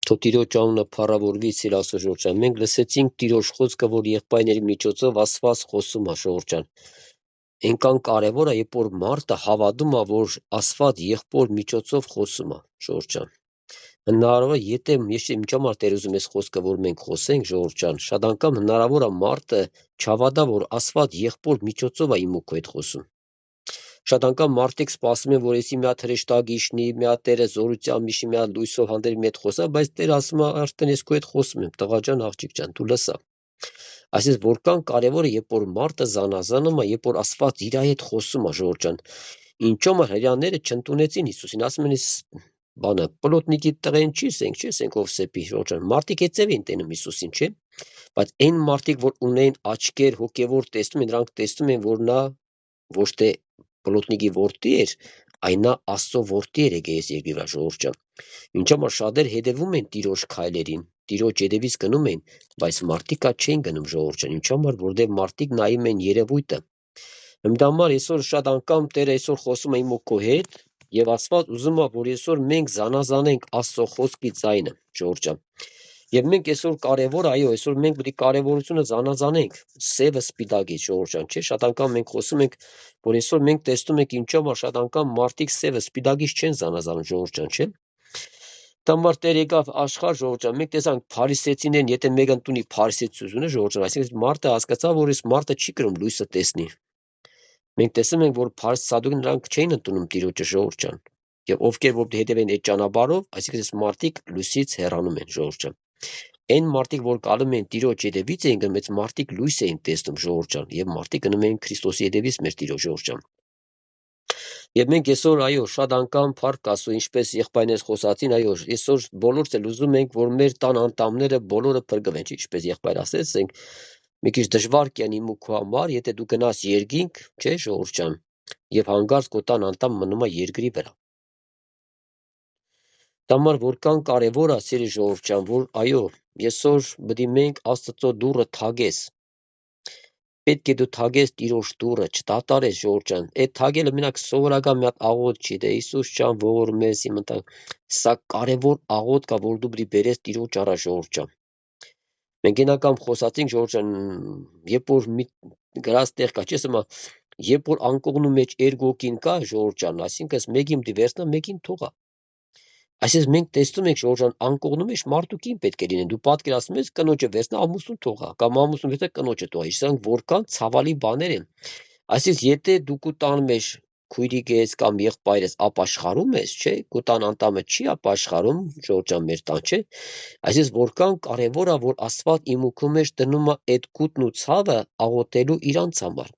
Թո Տիրոջ անունը փառավորվի Սիրասո Ժողովրդյան։ Մենք լսեցինք Տիրոջ խոսքը, որ եղբայրների միջոցով Աստված խոսում է Ժողովրդյան։ Այնքան կարևոր է, երբ որ մարդը հավատում է, որ Աստված եղբոր միջոցով խոսում է Ժողովրդյան։ Հնարավոր է, եթե ես ինչ համար Տեր ուզում ես խոսքը, որ մենք խոսենք Ժողովրդյան, շատ անգամ հնարավոր է մարդը չհավատա, որ Աստված եղբոր միջոցով է իմ ու քո հետ խոսում։ Շատ անգամ մարդիկ սպասում են, որ եսի մի հատ հրեշտակ իշնի, մի հատ Տերը զորությամբ իշնի, մի հատ լույսով հանդերձ մի հետ խոսա, բայց Տերը ասում է, արդեն ես քո հետ խոսում եմ, տղա ջան, աղջիկ ջան, դու լսա։ Այսինքն որքան կարևոր է, երբ որ մարդը զանազանում է, երբ որ Աստված իր հետ խոսում է Ժողովուրդ ջան։ Ինչո՞մ հрьяաները չընդունեցին Հիսուսին, ասում են բանը, պլոտնիկի տղեն չի սենք, չէ, սենք ով սեպի Ժողովուրդ ջան։ Մարդիկ էծև են տենում Հիսուսին, չէ։ Բայց այն մարդիկ, որ ունեն աչքեր հոգևոր տեսնում են, նրանք տեսնում են, որ նա ոչ թե պլոտնիկի որդի էր, այն նա Աստծո որդի էր եկել այս երկրի վրա Ժողովուրդ ջան։ Ինչ համար շատեր հետևում են Տիրոջ քայլերին, Տիրոջ հետևից գնում են, բայց մարդիկա չեն գնում Ժողովուրդ ջան։ Ինչ համար, որտեղ մարդիկ նայում են երևույթը։ Հիմա այսօր շատ անգամ Տերը այսօր խոսում է իմ ու քո հետ, եւ Աստված ուզում է, որ այսօր մենք զանազանենք Աստծո խոսքի ձայնը Ժողովուրդ ջան։ Եվ մենք այսօր կարևոր, այո, այսօր մենք պետք է կարևորությունը զանազանենք սևը սպիտակից Ժողովուրդ ջան, չէ՞։ Շատ անգամ մենք խոսում ենք, որ այսօր մենք տեսնում ենք ինչու համար շատ անգամ մարդիկ սևը սպիտակից չեն զանազանում Ժողովուրդ ջան, չէ՞։ Տամար Տեր եկավ աշխարհ Ժողովուրդ ջան, մենք տեսանք փարիսեցիներն, եթե մեկ ընդունի փարիսեցությունը Ժողովուրդ ջան, այսինքն մարդը հասկացավ, որ այս մարդը չի կրում լույսը տեսնի։ Մենք տեսնում ենք, որ փարիսեցիները նրանք չէին ընդունում Տիրոջը Ժողովուրդ ջան։ Եվ ովքեր որ հետևեն այդ ճանապարհով, այսինքն այս մարդիկ լույսից հեռանում են Ժողովուրդ ջան։ Այն մարդիկ, որ գալում են Տիրոջ հետևից էին գնում, այս մարդիկ լույս էին տեսնում Ժողովուրդ ջան, եւ մարդիկ գնում են Քրիստոսի հետևից մեր Տիրոջ Ժողովուրդ ջան։ Եվ մենք այսօր այո, շատ անգամ փառք Աստծո, ինչպես եղբայրներս խոսացին, այո, այսօր բոլորս էլ ուզում ենք, որ մեր տան անդամները բոլորը փրկվեն, չի, ինչպես եղբայր ասեց, ասենք մի քիչ դժվար կան իմ ու քո համար, եթե դու գնաս երկինք, չէ, Ժողովուրդ ջան, եւ հանգարց քո տան անդամ մնում է երկրի վրա։ Դամար որքան կարևոր է սիրի Ժողովուրդ ջան, որ այո, այսօր պետք է մենք Աստծո դուռը թագես։ Պետք է դու թագես Տիրոջ դուռը, չդատարես Ժողովուրդ ջան։ Այդ թագելը մենակ սովորական մի հատ աղոթք չի, դե Հիսուս ջան, ողորմ ես իմ ընտան։ Սա կարևոր աղոթք է, որ դու պետք է բերես Տիրոջ առաջ Ժողովուրդ ջան։ Մենք այնական խոսացինք Ժողովուրդ ջան, երբ որ մի գրած տեղ կա, չէ՞, ասում երբ որ անկողնու մեջ երկոքին կա Ժողովուրդ ջան, այսինքն մեկին դի վերցնա, մեկին թողա։ Այսինքն մենք տեսնում ենք Ժողովուրդ ջան, անկողնու մեջ մարդու կին պետք է լինեն։ Դու պատկերացնում ես կնոջը վերցնա ամուսնուն թողա, կամ ամուսնուն վերցնա կնոջը թողա։ Իսկ որքան ցավալի բաներ են։ Այսինքն եթե դու քո տան մեջ քույրիկ ես կամ եղբայր ես ապաշխարում ես, չէ, քո տան անդամը չի ապաշխարում, Ժողովուրդ ջան, մեր տան, չէ։ Այսինքն որքան կարևոր է, որ Աստված իմ ու քո մեջ դնում է այդ կուտն ու ցավը աղոթելու իրանց համար։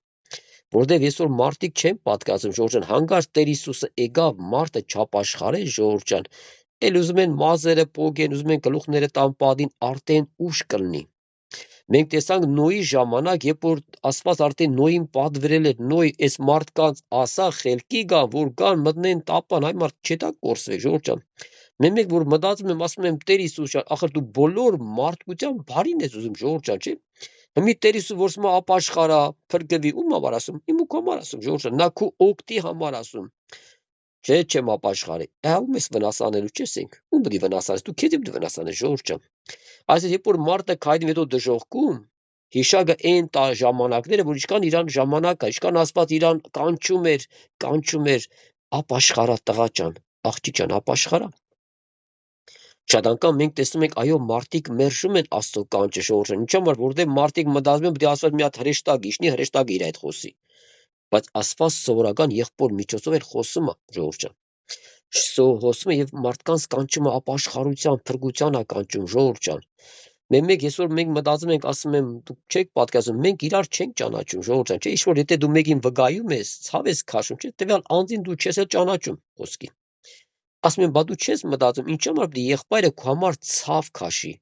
Որտեւ այսօր մարդիկ չեն պատկասում Ժողովուրդ ջան, հանգարց Տեր Հիսուսը եկավ, մարդը չապաշխարեց Ժողովուրդ ջան, էլ ուզում են մազերը պոկեն, ուզում են գլուխները տան պատին, արդեն ուշ կլինի։ Մենք տեսանք Նոյի ժամանակ, երբ որ Աստված արդեն Նոյին պատվիրել էր, Նոյ այս մարդկանց ասա խելքի գան, որ գան մտնեն տապան, այ մարդ չետա կորսվեք Ժողովուրդ ջան։ Մենք որ մտածում եմ, ասում եմ Տեր Հիսուս ջան, ախր դու բոլոր մարդկության բարին ես ուզում Ժողովուրդ ջան, չէ։ Հիմի Տեր Հիսուս որ ասում է ապաշխարա, փրկվի, ում համար ասում, իմ ու քո համար ասում Ժողովուրդ ջան, նա քո օգտի համար ասում։ Չէ, չեմ ապաշխարի։ Ում ես վնասանելու չեսենք։ Ում պետք է վնասանես, դու քեզ պետք է վնասանես Ժողովուրդ ջան։ Այսինքն երբ որ մարդը քայլի հետո դժողքում, հիշագը այն ժամանակները, որ ինչքան իրան ժամանակը, ինչքան Աստված իրան կանչում էր, ապաշխարա տղա ջան, աղջիկ ջան, ապաշխարա։ Շատ անգամ մենք տեսնում ենք, այո, մարդիկ մերժում են Աստծո կանչը Ժողովուրդ ջան, ինչ համար, որովհետև մարդիկ մտածում են, պետք է Աստված մի հատ հրեշտակ իշնի, հրեշտակը իր հետ խոսի։ Բայց Աստված սովորական եղբոր միջոցով էլ խոսում է Ժողովուրդ ջան։ Խոսում է եւ մարդկանց կանչում է ապաշխարության, փրկության է կանչում Ժողովուրդ ջան։ Մենք այսօր մենք մտածում ենք, ասում եմ, դուք չեք պատկասում, մենք իրար չենք ճանաչում Ժողովուրդ ջան, չէ՞, ինչ որ եթե դու մեկին վգայում ես, ցավ ես քաշում, չէ՞, տվյալ անձին դու չես էլ ճանաչում խոսքի։ Ասում եմ, բա դու չես մտածում, ինչ համար դի եղբայրը քո համար ցավ քաշի։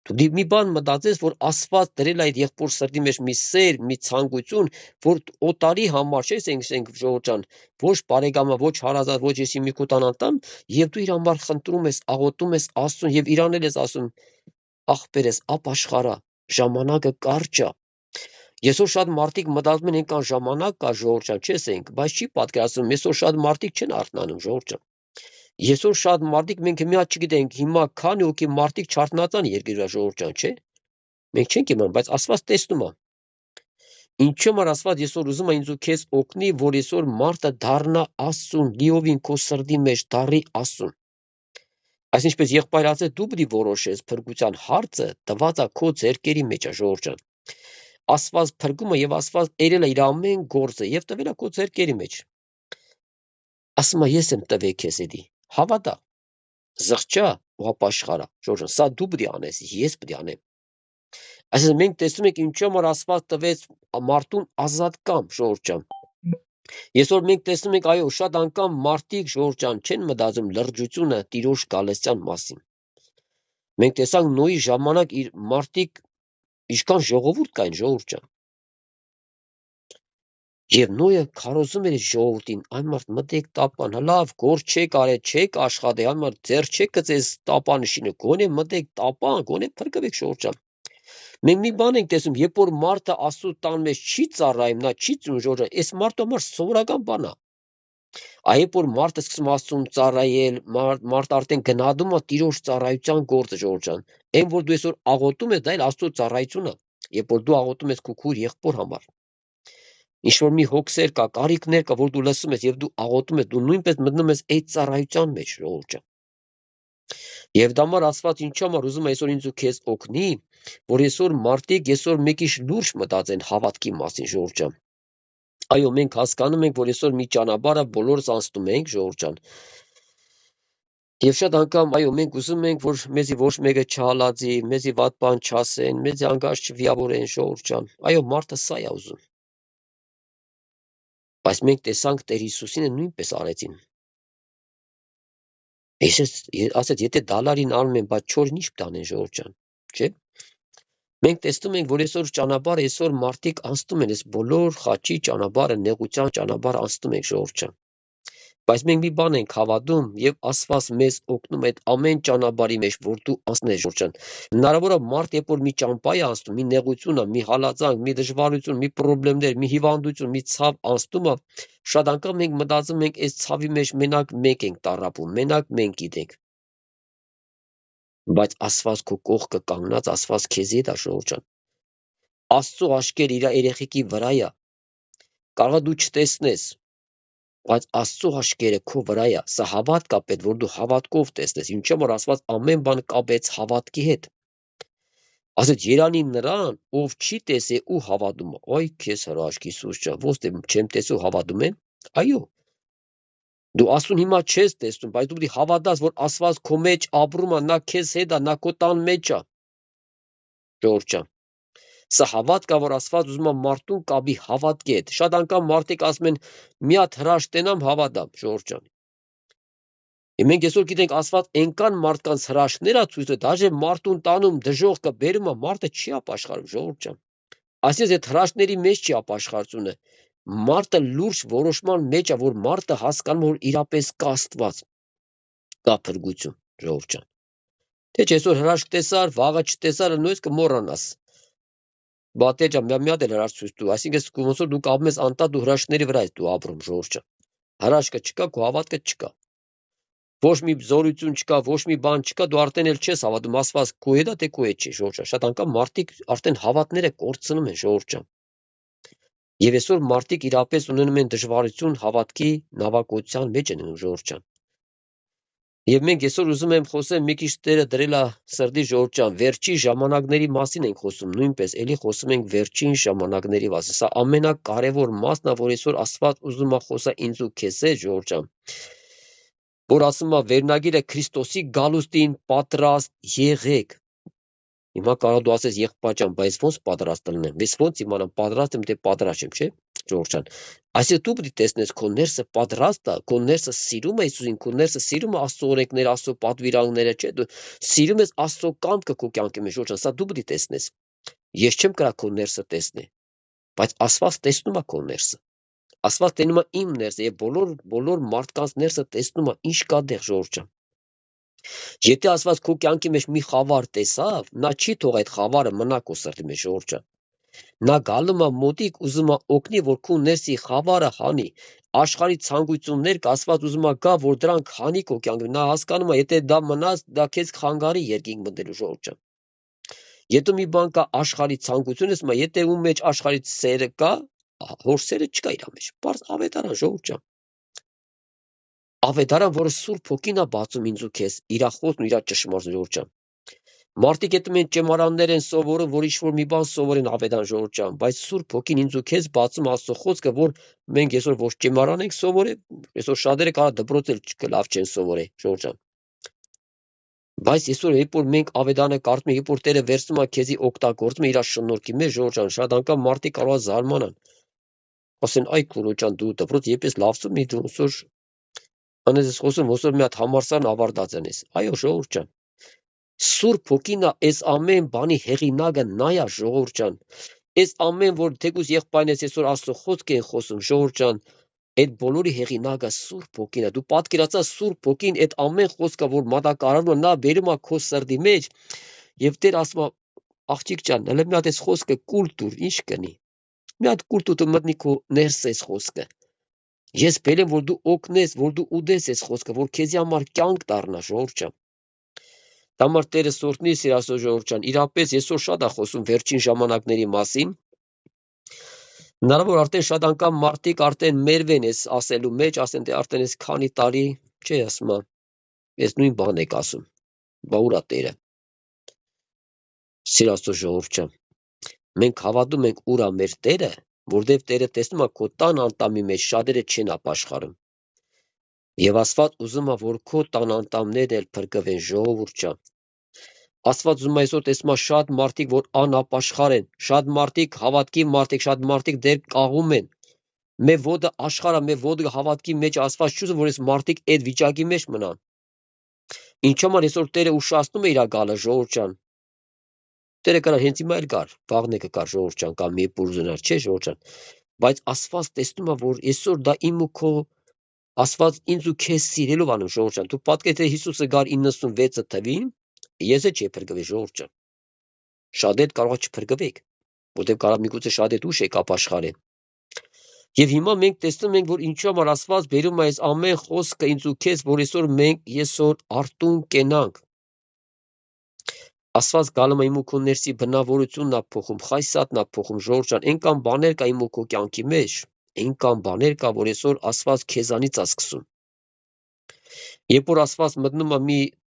Դու մի բան մտածես, որ Աստված դրել է այդ եղբոր սրտի մեջ մի սեր, մի ցանկություն, որ օտարի համար չէ, ասենք Ժողովուրդ ջան, ոչ բարեկամը, ոչ հարազատ, ոչ եսի մի կուտան անդամ, եւ դու իր համար խնդրում ես, աղոթում ես Աստծուն եւ իրան էլ ես ասում, ախպերես, ապաշխարա, ժամանակը կարճ է։ Այսօր շատ մարդիկ մտածում են այնքան ժամանակ կա Ժողովուրդ ջան, չես ենք, բայց չի պատկերացնում, այսօր շատ մարդիկ չեն արթնանում Ժողովուրդ ջան։ Այսօր շատ մարդիկ մենք հիմա չգիտենք, հիմա քանի հոգի մարդիկ չարթնացան երկրի վրա ժողովուրդ ջան, չէ՞։ Մենք չենք իմանում, բայց Աստված տեսնում է։ Ինչու համար Աստված այսօր ուզում է ինձ ու քեզ օգնի, որ այսօր մարդը դառնա Աստծուն, լիովին քո սրտի մեջ դառի Աստծուն։ Այս ինչպես եղբայր ասեց, դու պիտի որոշես, փրկության հարցը տված է քո ձեռքերի մեջ է, ժողովուրդ ջան։ Աստված փրկումը եւ Աստված երել է իր ամեն գործը եւ տվել է քո ձեռքերի մեջ։ Ասում է ես եմ տվել քեզ էդի։ Հավատա, զղջա ու ապաշխարա, ժողովուրդ ջան, սա դու պիտի անես, ես պիտի անեմ։ Այսինքն մենք տեսնում ենք ինչու համար Աստված տվեց մարդուն ազատ կամ, ժողովուրդ ջան։ Այսօր մենք տեսնում ենք, այո, շատ անգամ մարդիկ, ժողովուրդ ջան, չեն մտածում լրջությունը Տիրոջ գալստյան մասին։ Մենք տեսանք Նոյի ժամանակ իր մարդիկ ինչքան ժողովուրդ կային, ժողովուրդ ջան։ Եվ Նոյը քարոզում էր ժողովրդին, այն մարդ մտեք տապան, լավ, գործ չեք արել, չեք աշխատել, այն մարդ ձեռ չեք գծես տապանշինը, գոնե մտեք տապան, գոնե փրկվեք, ժողովուրդ ջան։ Մենք մի բան ենք տեսնում, երբ որ մարդը Աստծո տան մեջ չի ծառայում, նա չի ծնում, ժողովուրդ ջան, այս մարդը համար սովորական բան է։ Երբ որ մարդը սկսում Աստծուն ծառայել, մարդ արդեն գնահատում է Տիրոջ ծառայության գործը, ժողովուրդ ջան։ Այն որ դու այսօր աղոթում ես, դա էլ Աստծո ծառայություն է։ Երբ որ դու աղոթում ես քո քույր եղբոր համար, ինչ որ մի հոգսեր կա, կարիքներ կա, որ դու լսում ես եւ դու աղոթում ես, դու նույնպես մտնում ես այդ ծառայության մեջ, ժողովուրդ ջան։ Եվ դա համար Աստված ինչու համար ուզում է այսօր ինձ ու քեզ օգնի, որ այսօր մարդիկ այսօր մի քիչ լուրջ մտածեն հավատքի մասին, ժողովուրդ ջան։ Այո, մենք հասկանում ենք, որ այսօր մի ճանապարհը բոլորս անցնում ենք, ժողովուրդ ջան։ Եվ շատ անգամ, այո, մենք ուզում ենք, որ մեզի ոչ մեկը չհալածի, մեզի վատ բան չասեն, մեզի անգամ չվիավորեն, ժողովուրդ ջան։ Այո, մարդը սա է ուզում։ Բայց մենք տեսանք Տեր Հիսուսինը նույնպես արեցին։ Ասեց, եթե դալարին անում են, բայց չորին ինչ տանեն, ժողովուրդ ջան, չէ՞։ Մենք տեսնում ենք, որ այսօր ճանապարհը, այսօր մարդիկ անցնում են, այս բոլոր խաչի ճանապարհը, նեղության ճանապարհը անցնում են, ժողովուրդ ջան։ Բայց մենք մի բան ենք հավատում եւ Աստված մեզ օգնում այդ ամեն ճանապարհի մեջ, որ դու անցնես, ժողովուրդ ջան։ Հնարավոր է մարդ, երբ որ մի ճամփա է անցնում, մի նեղություն է, մի հալածանք, մի դժվարություն, մի խնդիրներ, մի հիվանդություն, մի ցավ անցնում է, շատ անգամ մենք մտածում ենք, այս ցավի մեջ մենակ մենք ենք տառապում, մենակ մենք գիտենք։ Բայց Աստված քո կողքը կանգնած, Աստված քեզ հետ է, ժողովուրդ ջան։ Աստծո աշկերը իր երեխեքի վրա է։ Կարող է դու չտեսնես, բայց Աստծո աշկերը քո վրա է, սա հավատք է պետք, որ դու հավատքով տեսնես, ինչու որ Աստված ամեն բան կապեց հավատքի հետ։ Ասեց Երանի նրան, ով չի տեսե ու հավատում է։ Այ քեզ հրաշք Հիսուս ջան, ո՞նց չեմ տեսու հավատում եմ։ Այո։ Դու Աստծուն հիմա չես տեսնում, բայց դու պիտի հավատաս, որ Աստված քո մեջ ապրում է, նա քեզ հետ է, նա քո տան մեջ է։ Ժողովուրդ ջան։ Սա հավատք է, որ Աստված ուզում է մարդուն կապի հավատքի հետ։ Շատ անգամ մարդիկ ասում են, մի հատ հրաշք տենամ հավատամ, ժողովուրդ ջան։ Եվ մենք այսօր գիտենք, Աստված այնքան մարդկանց հրաշքներ է ցույց տալիս, դաժե մարդուն տանում դժողքը բերում է, մարդը չի ապաշխարում, ժողովուրդ ջան։ Այսինքն այդ հրաշքների մեջ չի ապաշխարությունը։ Մարդը լուրջ որոշման մեջ է, որ մարդը հասկանում, որ իրապես կա Աստված, կա փրկություն, ժողովուրդ ջան։ Թե չէ այսօր հրաշք տեսար, վաղը չտեսար, նույնիսկ կմոռանաս։ Բատե ջան, մի հատ էլ հրաշք ցույց տու, այսինքն ոնց որ դու կապում ես անտառ, դու հրաշքների վրա ես դու ապրում, ժողովուրդ ջան։ Հրաշքը չկա, քո հավատքը չկա։ Ոչ մի զորություն չկա, ոչ մի բան չկա, դու արդեն էլ չես հավատում, Աստված քո հետ է, թե քո հետ չի, ժողովուրդ ջան։ Շատ անգամ մարդիկ արդեն հավատները կորցնում են, ժողովուրդ ջան։ Եվ այսօր մարդիկ իրապես ունենում են դժվարություն հավատքի նավակության մեջ են ունում, ժողովուրդ ջան։ Եվ մենք այսօր ուզում եմ խոսել մի քիչ Տերը դրել է սրտի, ժողովուրդ ջան, վերջին ժամանակների մասին ենք խոսում, նույնպես էլի խոսում ենք վերջին ժամանակների մասին։ Սա ամենակարևոր մասն է, որ այսօր Աստված ուզում է խոսա ինձ ու քեզ հետ, ժողովուրդ ջան։ Որ ասում է վերնագիրը Քրիստոսի գալուստին պատրաստ եղեք։ Հիմա կարող դու ասես եղբայր ջան, բայց ո՞նց պատրաստ լինեմ։ Ես ո՞նց իմանամ պատրաստ եմ, թե պատրաստ չեմ, չէ՞, ժողովուրդ ջան։ Այսինքն դու պետք է տեսնես քո ներսը պատրաստ է, քո ներսը սիրում է Հիսուսին, քո ներսը սիրում է Աստծո օրենքները, Աստծո պատվիրանները, չէ՞, դու սիրում ես Աստծո կամքը քո կյանքի մեջ, ժողովուրդ ջան, սա դու պետք է տեսնես։ Ես չեմ կարող քո ներսը տեսնել, բայց Աստված տեսնում է քո ներսը։ Աստված տեսնում է իմ ներսը եւ բոլոր մարդկանց ներսը տեսնում է, ինչ կա դեղ, ժողովուրդ ջան։ Եթե Աստված քո կյանքի մեջ մի խավար տեսավ, նա չի թող այդ խավարը մնա քո սրտի մեջ, ժողովուրդ ջան։ Նա գալում է մոտիկ ուզում է օգնի, որ քո ներսի խավարը հանի, աշխարհի ցանկություններ կասված ուզում է գա, որ դրանք հանի քո կյանքը։ Նա հասկանում է, եթե դա մնաց, դա քեզ խանգարի երկինք մտնելու ժողովուրդ ջան։ Եթե մի բան կա աշխարհի ցանկություն, ասում է, եթե ում մեջ աշխարհի սերը կա, հոր սերը չկա իր մեջ։ Պարզ ավետարան ժողովուրդ ջան։ Ավետարան, որը Սուրբ Հոգին է բացում ինձ ու քեզ, իր խոսքն ու իր ճշմարտ ժողովուրդ ջան։ Մարդիկ այդ մեն ճեմարաններ են սովորում, որ ինչ-որ մի բան սովորեն ավետարան ժողովուրդ ջան, բայց Սուրբ Հոգին ինձ ու քեզ բացում Աստծո խոսքը, որ մենք այսօր ոչ ճեմարան ենք սովորել, այսօր շատերը կարա դպրոցել լավ չեն սովորել ժողովուրդ ջան։ Բայց այսօր երբ որ մենք ավետարանը կարդում ենք, երբ որ Տերը վերցնում է քեզի օգտագործում է իր շնորհքի մեջ ժողովուրդ ջան, շատ անգամ մարդիկ կարող է զարմանան։ Ասեն, այ քուրո ջան, դու դպրոց եպես լավսում մի դու այսօր անես խոսում, ոսոր մի հատ համարսան ավարտած ես։ Այո ժողովուրդ ջան։ Սուրբ Հոգին այս ամեն բանի հեղինակը նա է ժողովուրդ ջան։ Այս ամեն որ թեկուզ եղբայրն ես այսօր Աստծո խոսք են խոսում ժողովուրդ ջան, այդ բոլորի հեղինակը Սուրբ Հոգին է։ Դու պատկերացա Սուրբ Հոգին այդ ամեն խոսքը որ մատակարարում է, նա բերում է քո սրտի մեջ եւ Տեր ասում է աղջիկ ջան, հələ մի հատ այս խոսքը կուլտուր, ինչ կնի։ Մի հատ կուլտուր մտնի քո ներս այս խոսքը։ Ես բերեմ որ դու օգնես, որ դու ուդես այս խոսքը, որ քեզի համար կյանք դառնա ժողովուրդ ջան։ Դամար Տերը սորտնի սիրասո ժողովուրդ ջան, իրապես այսօր շատ է խոսում վերջին ժամանակների մասին։ Հնարավոր արդեն շատ անգամ մարդիկ արդեն մերվեն ես ասելու մեջ, ասեն թե արդեն ես քանի տարի, չէ ասում է, ես նույն բան եք ասում, բա ուր է Տերը։ Սիրասո ժողովուրդ ջան, մենք հավատում ենք ուր է մեր Տերը, որտեղ Տերը տեսնում է քո տան անդամի մեջ շատերը չեն ապաշխարում։ Եվ Աստված ուզում է, որ քո տան անդամներն էլ փրկվեն ժողովուրդ ջան։ Աստված ուզում է այսօր տեսնում է շատ մարդիկ, որ անապաշխար են, շատ մարդիկ հավատքի մարդիկ, շատ մարդիկ դեռ կաղում են։ Մեր ոտը աշխարհը, մեր ոտը հավատքի մեջ Աստված չուզում, որ այս մարդիկ այդ վիճակի մեջ մնան։ Ինչ համար այսօր Տերը ուշացնում է իր գալը ժողովուրդ ջան։ Տերը կարա հենց հիմա էլ գար, վաղն է կգար ժողովուրդ ջան, կամ մի բուրզունար, չէ ժողովուրդ ջան։ Բայց Աստված տեսնում է, որ այսօր դա իմ ու քո Աստված ինձ ու քեզ սիրելով անում ժողովուրդ ջան։ Դու պատկերացրու Հիսուսը գար 96-ը թվին, ես չէ փրկվի ժողովուրդ ջան։ Շատ հետ կարող է չփրկվեք, որտեղ կարող միգուցե շատ հետ ուշ եք ապաշխարել։ Եվ հիմա մենք տեսնում ենք, որ ինչու համար Աստված բերում է այս ամեն խոսքը ինձ ու քեզ, որ այսօր մենք այսօր արտուն կենանք։ Աստված գալում է իմ ու քո ներսի բնավորությունն է փոխում, խայսատն է փոխում ժողովուրդ ջան, այնքան բաներ կա իմ ու քո կյանքի մեջ, այնքան բաներ կա, որ այսօր Աստված քեզանից է սկսում։ Երբ որ Աստված մտնում է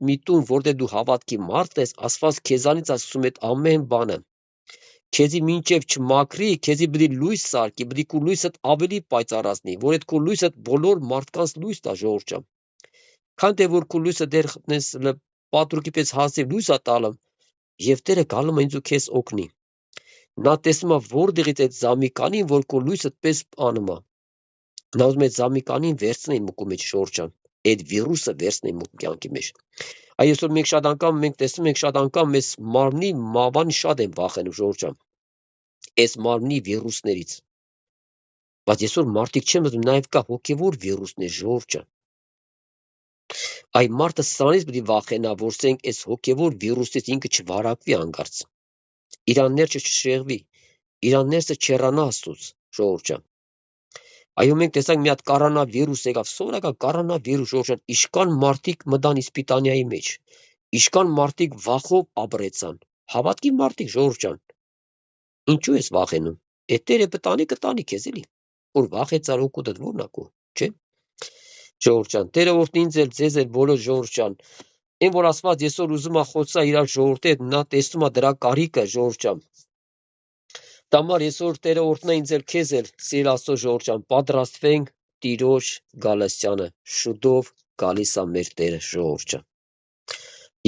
մի տուն, որտեղ դու հավատքի մարդ ես, Աստված քեզանից է սկսում այդ ամեն բանը։ Քեզի մինչև չմաքրի, քեզի պետք է լույս սարքի, պետք է քո լույսդ ավելի պայծառացնի, որ այդ քո լույսդ բոլոր մարդկանց լույս տա ժողովուրդ ջան։ Քան թե որ քո լույսը դեռ պատրուկի պես հազիվ լույս է տալը, եւ Տերը գալում է ինձ ու քեզ օգնի։ Նա տեսնում է որտեղից այդ զամիկանին, որ քո լույսդ պես անում է։ Նա ուզում է զամիկանին վերցնել իմ ու մեջ ժողովուրդ ջան, այդ վիրուսը վերցնել իմ ու կյանքի մեջ։ Այսօր մենք շատ անգամ մենք տեսնում ենք շատ անգամ մեզ մարմնի մավան շատ են վախենում ժողովուրդ ջան։ Այս մարմնի վիրուսներից։ Բայց այսօր մարդիկ չեն մտնում, նաև կա հոգևոր վիրուսներ ժողովուրդ ջան։ Այ մարդը սրանից պետք է վախենա, որ ասենք այս հոգևոր վիրուսից ինքը չվարակվի անգարց։ Իրան ներսը չշեղվի, իրան ներսը չեռանա Աստծուց, ժողովուրդ ջան։ Այո, մենք տեսանք մի հատ կորոնավիրուս եկավ, սովորական կորոնավիրուս ժողովուրդ ջան, իշքան մարդիկ մտան իսպիտանիայի մեջ, իշքան մարդիկ վախով ապրեցան, հավատքի մարդիկ ժողովուրդ ջան։ Ինչու ես վախենում։ Այդ Տերը կտանի քեզ էլի, որ վախեցար օգուտդ որնակու, չէ։ Ժողովուրդ ջան, Տերը օրհնի ինձ էլ ձեզ էլ բոլոր ժողովուրդ ջան։ Այն որ Աստված այսօր ուզում է խոսա իր ժողովրդի հետ, նա տեսնում է դրա կարիքը ժողովուրդ ջան։ Դամար այսօր Տերը օրհնա ինձ էլ քեզ էլ, սիրել Աստծո ժողովուրդ ջան, պատրաստվենք Տիրոջ գալստյանը, շուտով գալիս է մեր Տերը ժողովուրդ ջան։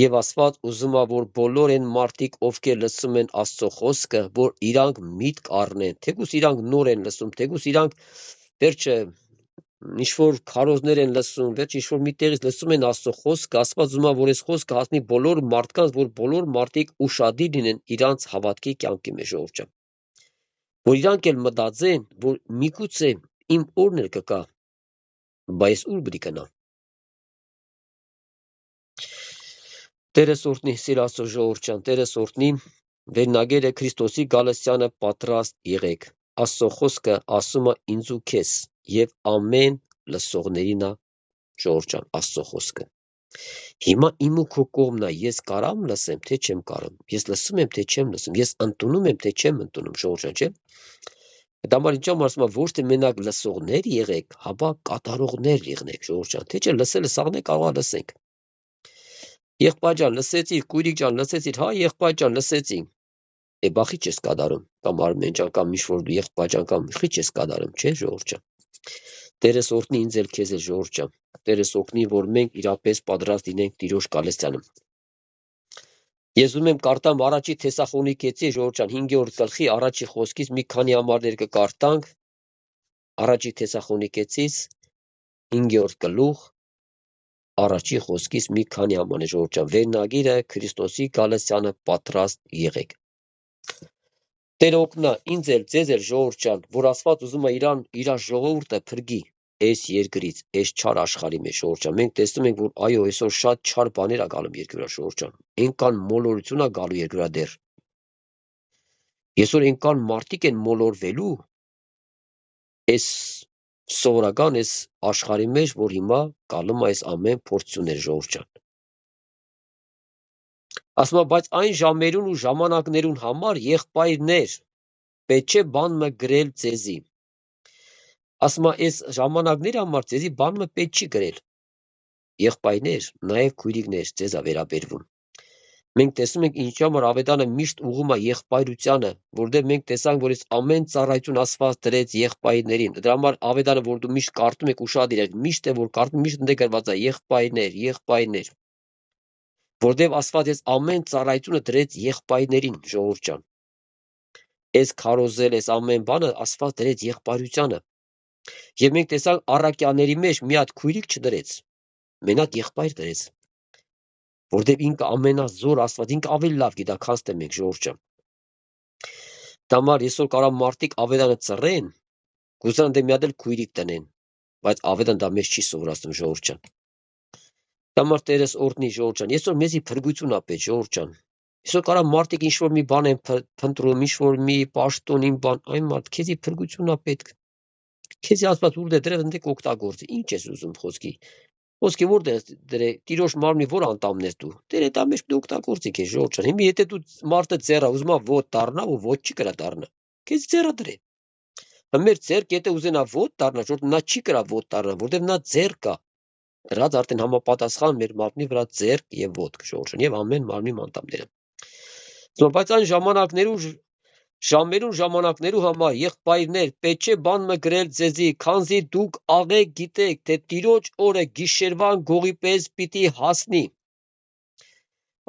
Եվ Աստված ուզում է, որ բոլոր այն մարդիկ, ովքեր լսում են Աստծո խոսքը, որ իրանք միտք առնեն, թեկուզ իրանք նոր են լսում, թեկուզ իրանք վերջը ինչ-որ քարոզներ են լսում, վերջ ինչ-որ մի տեղից լսում են Աստծո խոսքը, Աստված ուզում է, որ այս խոսքը հասնի բոլոր մարդկանց, որ բոլոր մարդիկ ուշադիր լինեն իրանց հավատքի կյանքի մեջ ժողովուրդ ջան։ Որ իրանք էլ մտածեն, որ միգուցե իմ օրն էլ կգա, բայց ուր պետք է գնա։ Տերը օրհնի, սիրել Աստծո ժողովուրդ ջան, Տերը օրհնի, վերնագերը Քրիստոսի գալստյանը պատրաստ եղեք։ Աստծո խոսքը ասում է ինձ ու քեզ եւ ամեն լսողներին է Ժողովուրդ ջան, Աստծո խոսքը։ Հիմա իմ ու քո կողմն է, ես կարամ լսեմ, թե չեմ կարում։ Ես լսում եմ, թե չեմ լսում։ Ես ընդունում եմ, թե չեմ ընդունում, Ժողովուրդ ջան, չէ՞։ Դա համար ինչա ասում է, ոչ թե մենակ լսողներ եղեք, հապա կատարողներ եղնեք, Ժողովուրդ ջան, թե չէ լսելը սաղն է կարող է լսենք։ Եղբայր ջան, լսեցիր, քույրիկ ջան, լսեցիր, հա, եղբայր ջան, լսեցին։ Բախի չես կատարում, կամ Արմեն ջան, կամ ինչ-որ եղբայր ջան, կամ խի չես կատարում, չէ, Ժողովուրդ ջան։ Տերս օրհնի ինձ էլ քեզ էլ, Ժողովուրդ ջան։ Տերս օգնի, որ մենք իրապես պատրաստ լինենք Տիրոջ գալստյանը։ Ես ուզում եմ կարդամ առաջի Թեսաղոնիկեցի, Ժողովուրդ ջան, 5-րդ գլխի առաջի խոսքից մի քանի համարներ կկարդանք։ Առաջի Թեսաղոնիկեցից 5-րդ գլուխ առաջի խոսքից մի քանի համարներ, Ժողովուրդ ջան։ Վերնագիրը Քրիստոսի գալստյանը պատրաստ եղեք։ Տերը օգնա ինձ էլ ձեզ էլ, Ժողովուրդ ջան, որ Աստված ուզում է իր ժողովուրդը փրկի այս երկրից, այս չար աշխարհի մեջ, Ժողովուրդ ջան։ Մենք տեսնում ենք, որ այո, այսօր շատ չար բաներ է գալու երկրվա, Ժողովուրդ ջան։ Այնքան մոլորություն է գալու երկրվա դեռ։ Այսօր այնքան մարդիկ են մոլորվելու այս սովորական այս աշխարհի մեջ, որ հիմա գալու է այս ամեն փորձություններ, Ժողովուրդ ջան։ Ասում է, բայց այն ժամերուն ու ժամանակներուն համար եղբայրներ, պետք չէ բան մը գրել ձեզի։ Ասում է, այս ժամանակների համար ձեզի բան մը պետք չի գրել։ Եղբայրներ, նաև քույրիկներ, ձեզ է վերաբերվում։ Մենք տեսնում ենք ինչ համար Ավետանը միշտ ուղղում է եղբայրությանը, որտեղ մենք տեսանք, որ այս ամեն ծառայություն Աստված դրեց եղբայրներին։ Դրա համար Ավետանը, որ դու միշտ կարդում եք ուշադիր եք, միշտ է որ կարդում, միշտ ընդ գրված է եղբայրներ, եղբայրներ։ Որտեղ Աստված այս ամեն ծառայությունը դրեց եղբայրներին, Ժողովուրդ ջան։ Այս քարոզել, այս ամեն բանը Աստված դրեց եղբայրությանը։ Եվ մենք տեսանք առաքյաների մեջ մի հատ քույրիկ չդրեց, մենակ եղբայր դրեց, որտեղ ինքը ամենազոր Աստված, ինքը ավելի լավ գիտա, քան թե մենք, Ժողովուրդ ջան։ Դա համար այսօր կարող մարդիկ Ավետանը ծռեն, գուցե դե մի հատ էլ քույրիկ տնեն, բայց Ավետան դա մեզ չի սովորացնում, Ժողովուրդ ջան։ Դա համար Տերս օրհնի, Ժողովուրդ ջան։ Այսօր մեզի փրկություն ա պետք, Ժողովուրդ ջան։ Այսօր կարող մարդիկ ինչ-որ մի բան են փնտրում, ինչ-որ մի պաշտոնին բան, այն մարդ քեզի փրկություն ա պետք։ Քեզի Աստված ուր դե դրել ընդ օգտագործի։ Ինչ ես ուզում խոսքի։ Խոսքի որտեղ դրե Տիրոջ մարմնի որ անդամներ դու։ Դերը դա մեջ դու օգտագործի քեզ, Ժողովուրդ ջան։ Հիմա եթե դու մարդը ձեռա ուզում ա ոտ դառնա ու ոտ չի կրա դառնա։ Քեզ ձեռա դրե։ Մեր ձեռք եթե ուզենա ոտ դառնա, որ նա չի կրա ոտ դառնա, որտեղ նա ձեռք կա։ Դրանց արդեն համապատասխան մեր մարմնի վրա ձեռք եւ ոտք, Ժողովուրդ ջան, եւ ամեն մարմնի անդամները։ Բայց այն ժամերուն ժամանակներու համար եղբայրներ, պետք չէ բան մը գրել ձեզի, քանզի դուք աղեք գիտեք, թե Տիրոջ օրը գիշերվան գողի պես պիտի հասնի։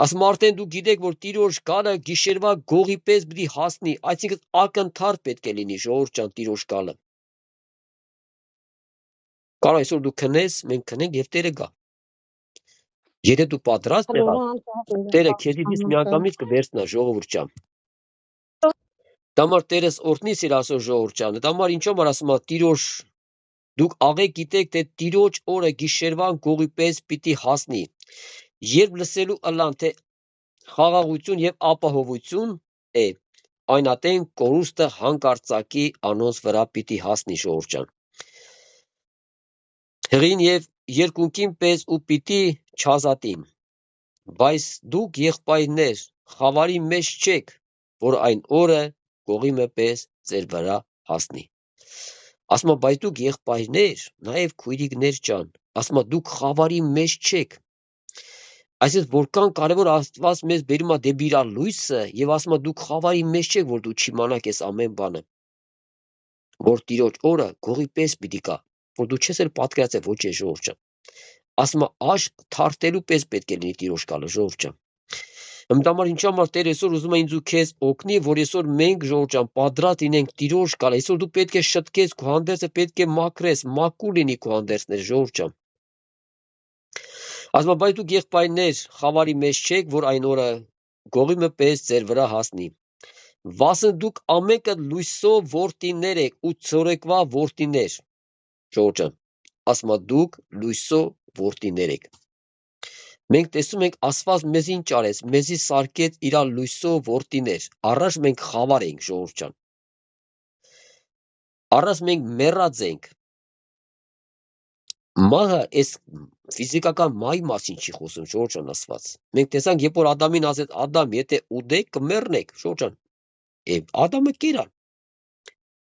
Ասում արդեն դուք գիտեք, որ Տիրոջ գալը գիշերվա գողի պես պիտի հասնի, այսինքն ակնթարթ պետք է լինի, Ժողովուրդ ջան, Տիրոջ գալը։ Կարող այսօր դու քնես, մենք քնենք եւ Տերը գա։ Եթե դու պատրաստ եղած, Տերը քեզից միանգամից կվերցնա, Ժողովուրդ ջան։ Դա համար Տերս օրհնի սիր ասոր, Ժողովուրդ ջան։ Դա համար ինչու՞ որ ասում է Տիրոջ դուք աղեք գիտեք, թե Տիրոջ օրը գիշերվան գողի պես պիտի հասնի։ Երբ լսելու ըլլան, թե խաղաղություն եւ ապահովություն է, այն ատեն կորուստը հանկարծակի անոնց վրա պիտի հասնի, Ժողովուրդ ջան։ Հղին եւ երկունքին պես ու պիտի չազատին։ Բայց դուք եղբայրներ, խավարի մեջ չեք, որ այն օրը գողի պես ձեր վրա հասնի։ Ասում է, բայց դուք եղբայրներ, նաև քույրիկներ ջան, ասում է, դուք խավարի մեջ չեք։ Այսինքն որքան կարևոր Աստված մեզ բերում է դեպի իր լույսը եւ ասում է, դուք խավարի մեջ չեք, որ դու չիմանաք այս ամեն բանը։ Որ Տիրոջ օրը գողի պես պիտի գա, որ դու չես էլ պատկերացել ոչ է, Ժողովուրդ ջան։ Ասում է, աշկ թարթելու պես պետք է լինի Տիրոջ գալը, Ժողովուրդ ջան։ Համար ինչու համար Տեր այսօր ուզում է ինձ ու քեզ օգնի, որ այսօր մենք, Ժողովուրդ ջան, պատրաստ լինենք Տիրոջ գալ։ Այսօր դու պետք է շտկես, քո հանդերձը պետք է մաքրես, մաքուր լինի քո հանդերձները, Ժողովուրդ ջան։ Ասում է, բայց դուք եղբայրներ, խավարի մեջ չեք, որ այն օրը գողի պես ձեր վրա հասնի։ Վասն դուք ամենքը լույսով որդիներ եք ու ցորեկվա որդիներ, Ժողովուրդ ջան։ Ասում է, դուք լույսով որդիներ եք։ Մենք տեսնում ենք Աստված մեզ ինչ արեց, մեզի սարքեց իր լույսով որդիներ, առաջ մենք խավար ենք, ժողովուրդ ջան, առաջ մենք մեռած ենք, մահը այս ֆիզիկական մահի մասին չի խոսում, ժողովուրդ ջան, Աստված, մենք տեսանք, երբ որ Ադամին ասեց, Ադամ, եթե ուտեք, կմեռնեք, ժողովուրդ ջան, Ադամը կերան,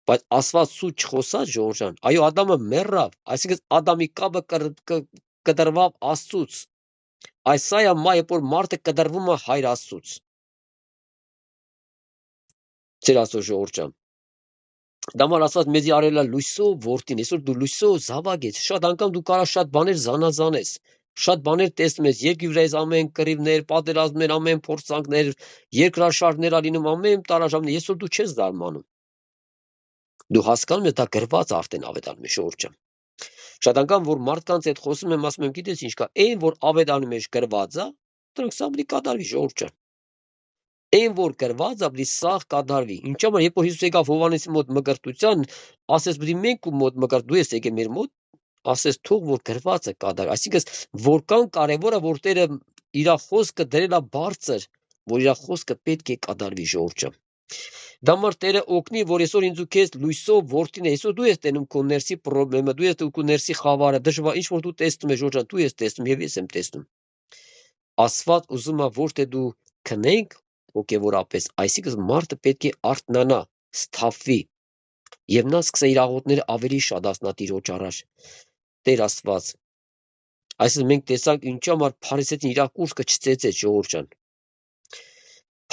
բայց Աստված սուտ չխոսած, ժողովուրդ ջան, այո, Ադամը մեռավ, այսինքն Ադամի կապը կտրվավ Աստծուց, այս սա է մա, երբ որ մարդը կտրվում է Հայր Աստծուց, Ձեր Աստծո ժողովուրդ ջան, դամար Աստված մեզի արել է լույսով որդին, այսօր դու լույսով զավակ ես, շատ անգամ դու կարա շատ բաներ զանազանես, շատ բաներ տեսնում ես, երկրի վրա ես ամեն կռիվներ, պատերազմներ, ամեն փորձանքներ, երկրաշարժներ ալինում, ամեն տարաժամներ, այսօր դու չես զարմանում, դու հասկանում ես դա գրված արդեն ավետարանում է, ժողովուրդ ջան, շատ անգամ որ մարդկանց հետ խոսում եմ, ասում եմ, գիտես ինչ կա, այն որ ավետարանում մեջ գրված է, դրանք սա պիտի կատարվի, ժողովուրդ ջան, այն որ գրված է, պիտի սաղ կատարվի, ինչ համար, երբ որ Հիսուս եկավ Հովհաննեսի մոտ մկրտության, ասես պիտի մենք ու մոտ մկրտ, դու ես եկե մեր մոտ, ասես թող որ գրված է կատարվի, այսինքն որքան կարևոր է, որ Տերը իր խոսքը դրել է բարձր, որ իր խոսքը պետք է կատարվի, ժողովուրդ ջան, դամար Տերը օգնի, որ այսօր ինձ ու քեզ լույսով որդին է, այսօր դու ես տենում քո ներսի պրոբլեմը, դու ես քո ներսի խավարը, դժվար, ինչ որ դու տեսնում ես, ժողովուրդ ջան, դու ես տեսնում եւ ես եմ տեսնում, Աստված ուզում է, որ թե դու քնենք հոգևորապես, այսինքն մարդը պետք է արթնանա, սթափվի եւ նա սկսե իր աղոթները ավելի շատացնա Տիրոջ առաջ։ Տեր Աստված, այսինքն մենք տեսանք ինչ համար Փարիսեցին իր կուրծքը չծեծեց, ժողովուրդ ջան։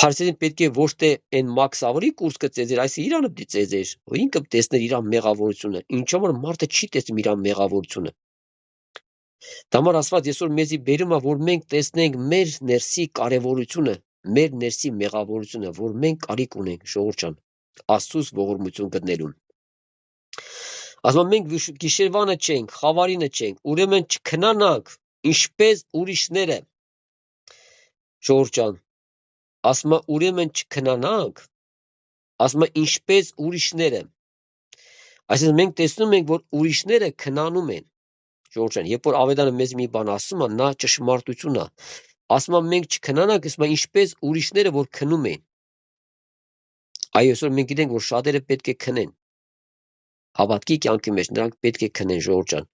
Փարիսեցին պետք է ոչ թե այն մաքսավորի կուրծքը ծեծեր, այս իրանը պիտի ծեծեր, որ ինքը տեսներ իր մեղավորությունը։ Ինչ համար մարդը չի տեսնում իր մեղավորությունը։ Դամար Աստված այսօր մեզի բերում է, որ մենք տեսնենք մեր ներսի կարևորությունը, մեր ներսի մեղավորությունը, որ մենք կարիք ունենք, ժողովուրդ ջան, Աստծուց ողորմություն գտնելուն։ Ասում մենք գիշերվանը չենք, խավարինը չենք, ուրեմն չքնանանք, ինչպես ուրիշները։ Ժողովուրդ ջան, ասում ուրեմն չքնանանք, ասում ինչպես ուրիշները։ Այսինքն մենք տեսնում ենք, որ ուրիշները քնանում են։ Ժողովուրդ ջան, երբ որ ավետարանը մեզ մի բան ասում է, նա ճշմարտություն է։ Ասում մենք չքնանանք, ասում ինչպես ուրիշները, որ քնում են։ Այո, այսօր մենք գիտենք, որ շատերը պետք է քնեն։ Հավատքի կյանքի մեջ նրանք պետք է քնեն, ժողովուրդ ջան։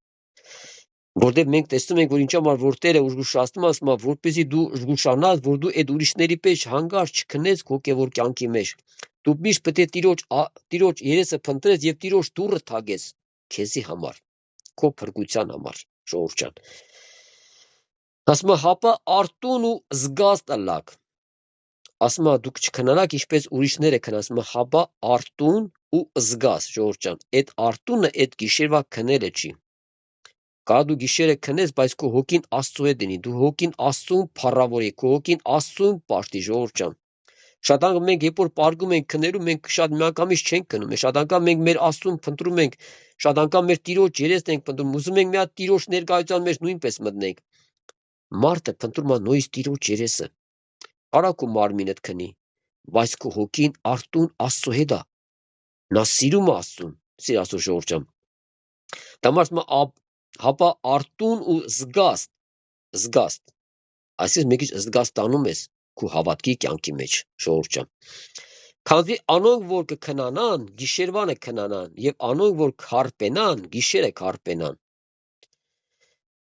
Որտեղ մենք տեսնում ենք, որ ինչ համար որ Տերը ուժգուշացնում ասում է, որպեսզի դու ուժգուշանաս, որ դու այդ ուրիշների պես հանգարց չքնես հոգևոր կյանքի մեջ։ Դու միշտ պետք է Տիրոջ երեսը փնտրես եւ Տիրոջ դուռը թագես քեզի համար, քո փրկության համար, ժողովուրդ ջան։ Ասում հապա արտուն ու զգաստ ըլլակ։ Ասում դուք չքնանաք ինչպես ուրիշները քնասում հապա արտուն ու զգաստ, ժողովուրդ ջան։ Այդ արտունը այդ գիշերվա քնելը չի։ Կարա դու գիշերը քնես, բայց քո հոգին Աստծո հետ լինի, դու հոգին Աստծուն փառավորի, քո հոգին Աստծուն պաշտի, ժողովուրդ ջան։ Շատ անգամ մենք երբ որ պարգում ենք քնելու, մենք շատ միանգամից չենք քնում, շատ անգամ մենք մեր Աստծուն փնտրում ենք, շատ անգամ մեր Տիրոջ երեսն ենք փնտրում, ուզում ենք մի հատ Տիրոջ ներկայության մեջ նույնպես մտնենք։ Մարդը փնտրում է նույնիսկ Տիրոջ երեսը։ Արա քո մարմինդ քնի, բայց քո հոգին արտուն Աստծո հետ է։ Նա սիրում է Աստծուն, սիր Աստծո ժողովուրդ ջան։ Դամար հապա արտուն ու զգաստ, այսինքն մի քիչ զգաստանում ես քո հավատքի կյանքի մեջ, ժողովուրդ ջան։ Քանզի անոնք որ կքնանան, գիշերվանը քնանան, եւ անոնք որ քարպենան, գիշերը քարպենան։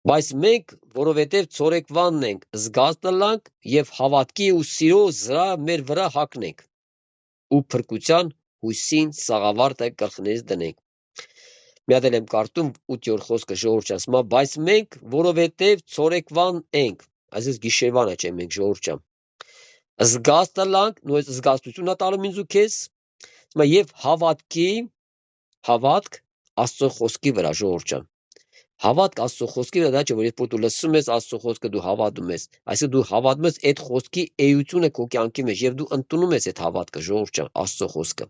Բայց մենք, որովհետև ցորեկվանն ենք, զգաստ լանք եւ հավատքի ու սիրո զրա մեր վրա հագնենք ու փրկության հույսին սաղավարտը գլխներից դնենք։ Մի հատ եմ կարդում 8-րդ խոսքը ժողովուրդ ջան, ասում բայց մենք որովհետև ցորեկվան ենք, այսինքն գիշերվանը չէ մենք ժողովուրդ ջան։ Զգաստը լանք, նույն զգաստությունն է տալում ինձ ու քեզ, ասում եւ հավատք Աստծո խոսքի վրա, ժողովուրդ ջան։ Հավատք Աստծո խոսքի վրա, դա չէ, որ երբ դու լսում ես Աստծո խոսքը, դու հավատում ես, այսինքն դու հավատում ես այդ խոսքի էությունը քո կյանքի մեջ եւ դու ընդունում ես այդ հավատքը, ժողովուրդ ջան, Աստծո խոսքը։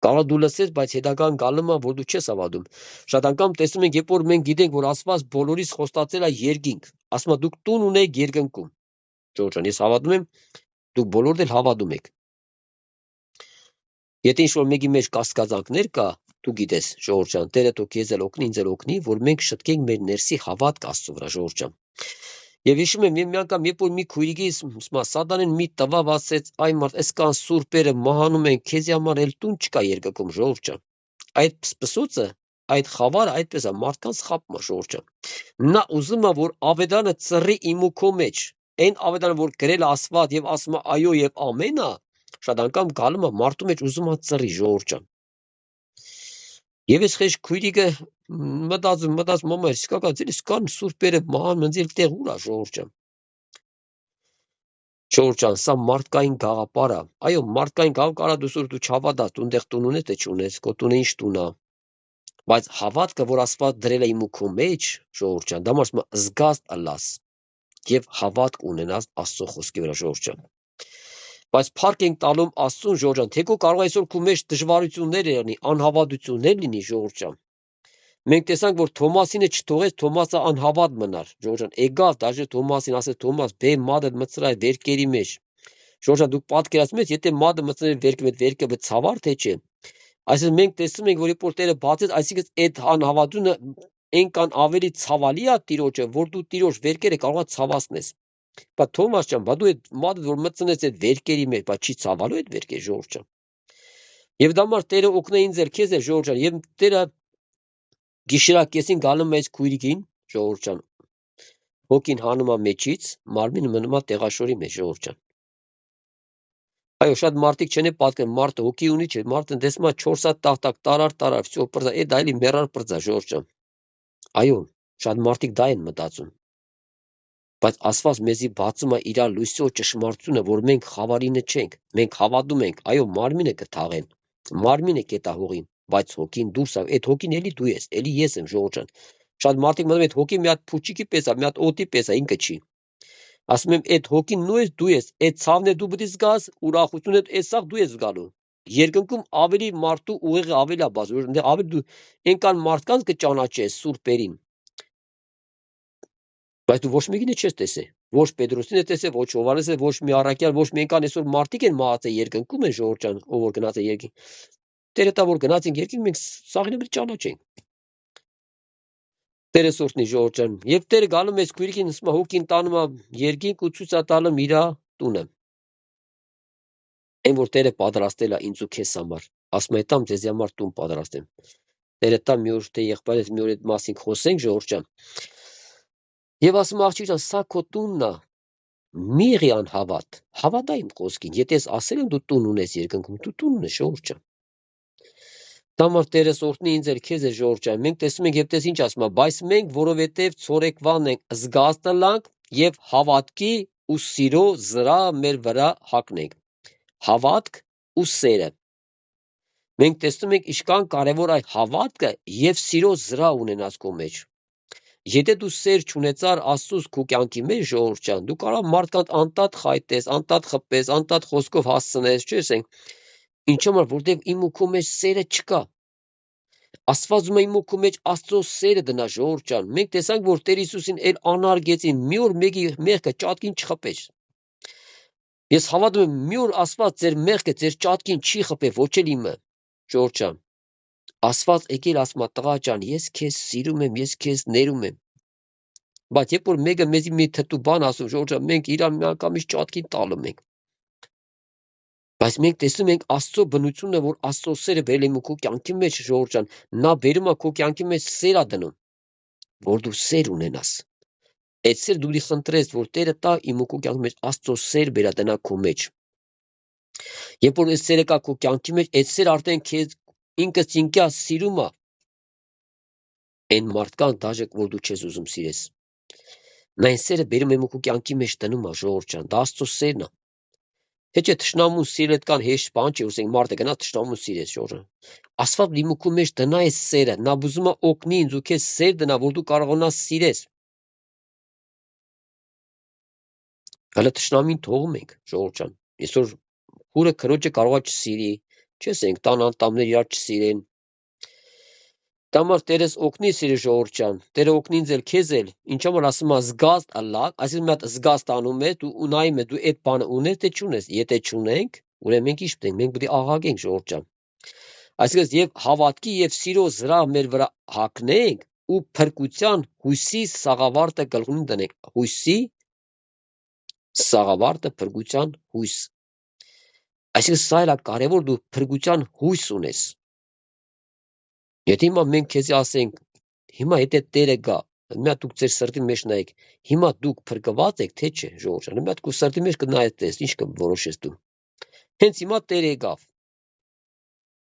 Կարող դու լսես, բայց հետագան գալու է, որ դու չես հավատում։ Շատ անգամ տեսնում ենք, երբ որ մենք գիտենք, որ Աստված բոլորիս խոստացել է երկինք, ասում է դուք տուն ունեք երկնքում։ Ժողովուրդ ջան, ես հավատում եմ, դուք բոլորդ էլ հավատում եք։ Եթե ինչ-որ մեկի մեջ կասկածանքներ կա, դու գիտես, ժողովուրդ ջան, Տերը թող քեզ էլ օգնի, ինձ էլ օգնի, որ մենք շտկենք մեր ներսի հավատք Աստծո վրա, ժողովուրդ ջան։ Եվ հիշում եմ մի անգամ, երբ որ մի քույրիկիս սատանեն մի տվավ ասեց, այ մարդ, այսքան սուրբերը մահանում են, քեզի համար էլ տուն չկա երկրում, ժողովուրդ ջան։ Այդ սպսոցը, այդ խավարը այդպես է, մարդկանց խապում է, ժողովուրդ ջան։ Նա ուզում է, որ ավետարանը ծռի իմ ու քո մեջ, այն ավետարանը, որ գրել է Աստված եւ ասում է այո եւ ամեն է, շատ անգամ գալում է մարդու մեջ ուզում է ծռի, ժողովուրդ ջան։ Եվ այս խեժ քույրիկը մտածում, մամա, իսկական ձեր իսկան սուրբերը մահան մնձել տեղ ուր է, ժողովուրդ ջան։ Ժողովուրդ ջան, սա մարդկային գաղափար է։ Այո, մարդկային գաղափարը դու սուր դու չհավատաս, դու այնտեղ տուն ունես թե չունես, քո տունը ինչ տուն է։ Բայց հավատքը, որ Աստված դրել է իմ ու քո մեջ, ժողովուրդ ջան, դա ասում է զգաստ ըլլաս եւ հավատք ունենաս Աստծո խոսքի վրա, ժողովուրդ ջան։ Բայց փառք ենք տալում Աստծուն, ժողովուրդ ջան, թե քո կարող այսօր քո մեջ դժվարություններ լինի, անհավատություններ լինի, ժողովուրդ ջան։ Մենք տեսանք, որ Թոմասինը չթողեց, Թոմասը անհավատ մնար, ժողովուրդ ջան, եկավ դաժե Թոմասին ասեց, Թոմաս, բե մատը մցրայ վերքերի մեջ։ Ժողովուրդ ջան, դուք պատկերացնում եք, եթե մատը մցրել վերքի մեջ, վերքը ցավար թե չէ։ Այսինքն մենք տեսնում ենք, որ երբ Տերը բացեց, այսինքն այդ անհավատությունը այնքան ավելի ցավալի է Տիրոջը, որ դու Տիրոջ վերքերը կարող ես ցավացնես։ Բայց Թոմաս ջան, բա դու այդ մատը որ մցնես այդ վերքերի մեջ, բա չի ցավալու այդ վերքերը, ժողովուրդ ջան։ Եվ դա համար Տերը օգնե ինձ էլ քեզ էլ, ժողովուրդ ջան, եւ Տերը գիշերակեսին գալում է այս քույրիկին, ժողովուրդ ջան։ Հոգին հանում է մեջից, մարմինը մնում է տեղաշորի մեջ, ժողովուրդ ջան։ Այո, շատ մարդիկ չեն պատկերում, մարդը հոգի ունի չէ, մարդը տեսնում է 4 հատ տախտակ, տարար, всё, պրծա, այդ այլի մեռար պրծա, ժողովուրդ ջան։ Այո, շատ մարդիկ դա են մտածում։ Բայց Աստված մեզի բացում է իր լույսով ճշմարտությունը, որ մենք խավարինը չենք, մենք հավատում ենք, այո, մարմինը կթաղեն, մարմինը կետահողին, բայց հոգին դուրս է, այդ հոգին էլի դու ես, էլի ես եմ, ժողովուրդ ջան։ Շատ մարդիկ մտածում են, այդ հոգի մի հատ փուչիկի պես է, մի հատ օդի պես է, ինքը չի։ Ասում եմ, այդ հոգին նույնիսկ դու ես, այդ ցավն է դու պետք է զգաս, ուրախությունը էսավ դու ես զգալու։ Երկնքում ավելի մարդու ուղեղը ավելի է բաց, ավելի դու այնքան մարդկանց կճանաչես սուրբերին։ Բայց դու ոչ մեկին չես տեսել, ոչ Պետրոսին է տեսել, ոչ Հովհաննեսը, ոչ մի առաքյալ, ոչ մի այնքան այսօր մարդիկ են մահացել երկնքում են, ժողովուրդ ջան, ով որ գնաց է երկին։ Տերը տա որ գնացինք երկին, մենք սաղինը պետք է ճանաչենք։ Տերը սորտնի, ժողովուրդ ջան, եւ Տերը գալու մեզ քույրիկին ասում է հոգին տանում է երկինք ու ցույց է տալում իր տունը։ Այն որ Տերը պատրաստել է ինձ ու քեզ համար, ասում է տամ ձեզ համար տուն պատրաստեմ։ Տերը տա մի օր թե եղբայրս մի օր այդ մասին խոսենք, ժողովուրդ ջան։ Եվ ասում աղջիկ ջան, սա քո տունն է։ Մի եղի անհավատ, հավատա իմ խոսքին, եթե ես ասել եմ դու տուն ունես երկնքում, դու տուն ունես, ժողովուրդ ջան։ Դամար Տերը սորտնի ինձ էլ քեզ է, ժողովուրդ ջան, մենք տեսնում ենք եւ տես ինչ ասում է, բայց մենք որովհետեւ ցորեկվան ենք զգաստլանք եւ հավատքի ու սիրո զրա մեր վրա հակնենք։ Հավատք ու սերը։ Մենք տեսնում ենք ինչքան կարևոր է հավատքը եւ սիրո զրա ունենաս քո մեջ։ Եթե դու սեր չունեցար Աստծուց քո կյանքի մեջ, ժողովուրդ ջան, դու կարող մարդկանց անտատ խայտես, անտատ խփես, անտատ խոսքով հասցնես, չէ՞, ինչու՞ որտեղ իմ ու քո մեջ սերը չկա։ Աստված ուզում է իմ ու քո մեջ Աստծո սերը դնա, ժողովուրդ ջան։ Մենք տեսանք, որ Տեր Հիսուսին էլ անարգեցին, մի օր մեկի մեղքը ճատկին չխփեց։ Ես հավատում եմ, մի օր Աստված ձեր մեղքը, ձեր ճատկին չի խփե, ոչ էլ իմը, ժողովուրդ ջան։ Աստված եկել ասում է տղա ջան, ես քեզ սիրում եմ, ես քեզ ներում եմ։ Բայց երբ որ մեկը մեզի մի թթու բան ասում, ժողովուրդ ջան, մենք իրան միանգամից ճատկին տալում ենք։ Բայց մենք տեսնում ենք Աստծո բնությունը, որ Աստծո սերը բերել է քո կյանքի մեջ, ժողովուրդ ջան, նա բերում է քո կյանքի մեջ սեր է դնում, որ դու սեր ունենաս։ Այդ սեր դու դի խնդրես, որ Տերը տա իմ ու քո կյանքի մեջ Աստծո սեր բերա դնա քո մեջ։ Երբ որ այս սերը կա քո կյանքի մեջ, այդ սեր արդեն քեզ ինքը ցինկյա սիրում է։ Այն մարդկանց դաժե որ դու չես ուզում սիրես։ Նա այն սերը բերում է քո կյանքի մեջ դնում է, ժողովուրդ ջան, դա Աստծո սերն է։ Թե չէ թշնամուն սիրել այդքան հեշտ բան չի, ուզենք մարդը գնա թշնամուն սիրես, ժողովուրդ։ Աստված իմ ու քո մեջ դնա է սերը, նա ուզում է օգնի ինձ ու քեզ սեր դնա, որ դու կարողանաս սիրես։ Հələ թշնամին թողում ենք, ժողովուրդ ջան։ Այսօր հուրը քրոջը կարող է չսիրի, չես ենք տան անդամներ իրար չսիրեն։ Դամար Տերես օգնի սիրի ժողովուրդ ջան, Տերը օգնի ինձ էլ քեզ էլ, ինչու որ ասում է զգաստ ըլլակ, այսինքն մի հատ զգաստանում է, դու ունայում ես, դու այդ բանը ունես թե չունես, եթե չունենք, ուրեմն մենք ինչ պետք, մենք պետք է աղաղենք ժողովուրդ ջան։ Այսինքն եւ հավատքի եւ սիրո զրա մեր վրա հակնենք ու փրկության հույսի սաղավարտը գլխին դնենք։ Հույսի սաղավարտը փրկության հույս։ Այսինքն սա էլ է կարևոր, դու փրկության հույս ունես։ Եթե հիմա մենք քեզի ասենք, հիմա եթե Տերը գա, մի հատ դուք ձեր սրտի մեջ նայեք, հիմա դուք փրկված եք, թե չէ, ժողովուրդ ջան, մի հատ քո սրտի մեջ կնայես, ինչ կորոշես դու։ Հենց հիմա Տերը եկավ։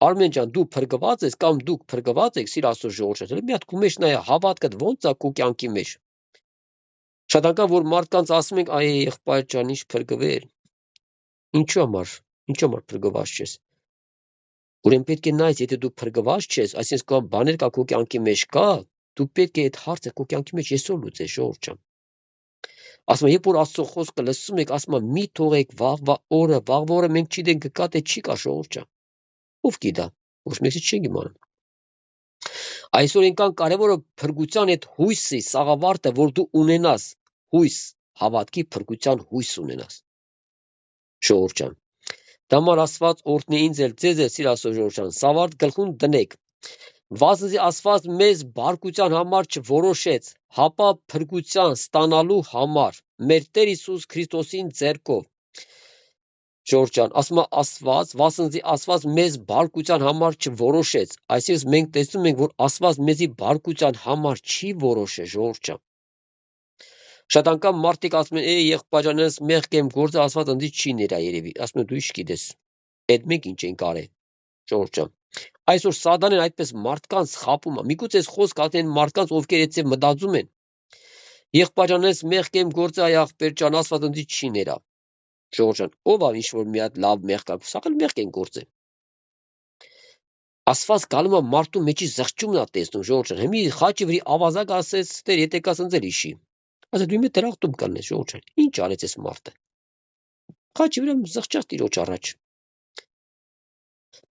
Արմեն ջան, դու փրկված ես կամ դուք փրկված եք, սիր Աստծո ժողովուրդ ջան, մի հատ քո մեջ նայ, հավատքդ ո՞նց է քո կյանքի մեջ։ Շատ անգամ որ մարդկանց ասում ենք, այ եղբայր ջան, ինչ փրկվել։ Ինչու համար փրկված չես։ Ուրեմն պետք է նայես, եթե դու փրկված չես, այսինքն բաներ կա քո կյանքի մեջ կա, դու պետք է այդ հարցը քո կյանքի մեջ այսօր լուծես, ժողովուրդ ջան։ Ասում եմ, երբ որ Աստծո խոսքը լսում եք, ասում եմ, մի թողեք վաղվա օրը մենք չգիտենք կա թե չի կա, ժողովուրդ ջան։ Ով գիտա, ոչ մեկը չի իմանում։ Այսօր այնքան կարևորը փրկության այդ հույսի սաղավարտը, որ դու ունենաս, հույս, հավատքի փրկության հույս ունենաս։ Ժողովուրդ ջան, դամար Աստված օրհնի ինձ էլ ձեզ էլ սիր Աստծո ժողովուրդ ջան, սավարտ գլխուն դնեք։ Վասնզի Աստված մեզ բարկության համար չորոշեց, հապա փրկության ստանալու համար մեր Տեր Հիսուս Քրիստոսին ձեռքով։ Ժողովուրդ ջան, ասում է Աստված, վասնզի Աստված մեզ բարկության համար չորոշեց, այսինքն մենք տեսնում ենք, որ Աստված մեզի բարկության համար չի որոշել, ժողովուրդ ջան։ Շատ անգամ մարդիկ ասում են, եղբայրանս մեղք եմ գործը, Աստված ինձ չի նրա երևի։ Ասում եմ, դու ինչ գիտես։ Այդ մենք ինչ ենք արել, ժողովուրդ ջան։ Այսօր սատանեն այդպես մարդկանց խապում է։ Միգուցե այս խոսք ասեն մարդկանց, ովքեր այդպես մտածում են։ Եղբայրանս մեղք եմ գործը, այ աղբեր ջան, Աստված ինձ չի նրա։ Ժողովուրդ ջան, ով է ինչ որ մի հատ լավ մեղք կա, սա էլ մեղք են գործել։ Աստված գալու է մարդու մեջի զղջումն է տեսնում, ժողովուրդ ջան։ Հիմի խաչի վրի ավազակ ասես, Տեր, եթե կաս ինձ էլ իշի։ Ասա դու մի դրախտում կանես, ժողովուրդ ջան։ Ինչ արեց այս մարդը։ Խաչի վրա զղջաց Տիրոջ առաջ։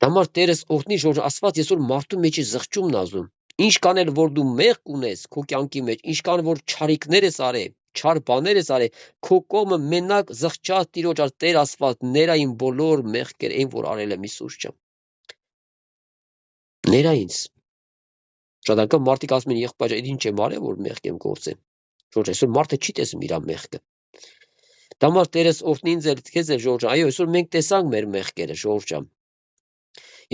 Դամար Տերս օրհնի, ժողովուրդ, Աստված այսօր մարդու մեջի զղջումն ազում։ Ինչքան էլ որ դու մեղք ունես քո կյանքի մեջ, ինչքան որ չարիքներ ես արել, չար բաներ ես արել, քո կողմը մենակ զղջաց Տիրոջ, Տեր Աստված, ներա իմ բոլոր մեղքեր, այն որ արել եմ Հիսուս ջան։ Ներա ինձ։ Շատ անգամ մարդիկ ասում են, եղբայր, ինչ եմ արել, որ մեղք եմ գործել։ Ժողովուրդ, այսօր մարդը չի տեսում իր մեղքը։ Դամար Տերս օրհնի ինձ էլ քեզ էլ, ժողովուրդ, այո, այսօր մենք տեսանք մեր մեղքերը, ժողովուրդ ջան։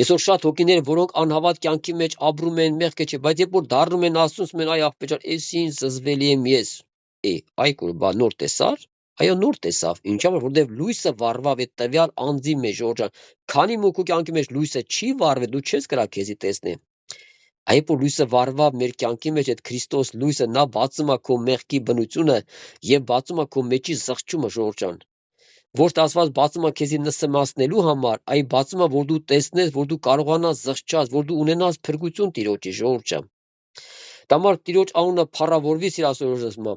Այսօր շատ հոգիներ, որոնք անհավատ կյանքի մեջ ապրում են, մեղքը չէ, բայց երբ որ դառնում են ասում են, այ աղբեր ջան, էս ինչ զզվելի եմ ես։ Այ կուրբա նոր տեսար։ Այո, նոր տեսավ։ Ինչա՞ որովհետև լույսը վառվավ այդ տվյալ անձի մեջ, ժողովուրդ ջան։ Քանի մոքու կյանքի մեջ լույսը չի վառվել, դու չես կրա քեզի տեսնեմ։ Այբ որ լույսը վառվավ մեր կյանքի մեջ, այդ Քրիստոս լույսը նա բացում է քո մեղքի բնությունը եւ բացում է քո մեջի զղջումը, ժողովուրդ ջան։ Որ Աստված բացում է քեզի նսեմացնելու համար, այ բացում է, որ դու տեսնես, որ դու կարողանաս զղջաս, որ դու ունենաս փրկություն Տիրոջի, ժողովուրդ ջան։ Դամար Տիրոջ անունը փառավորվի, սիր Աստծո ասում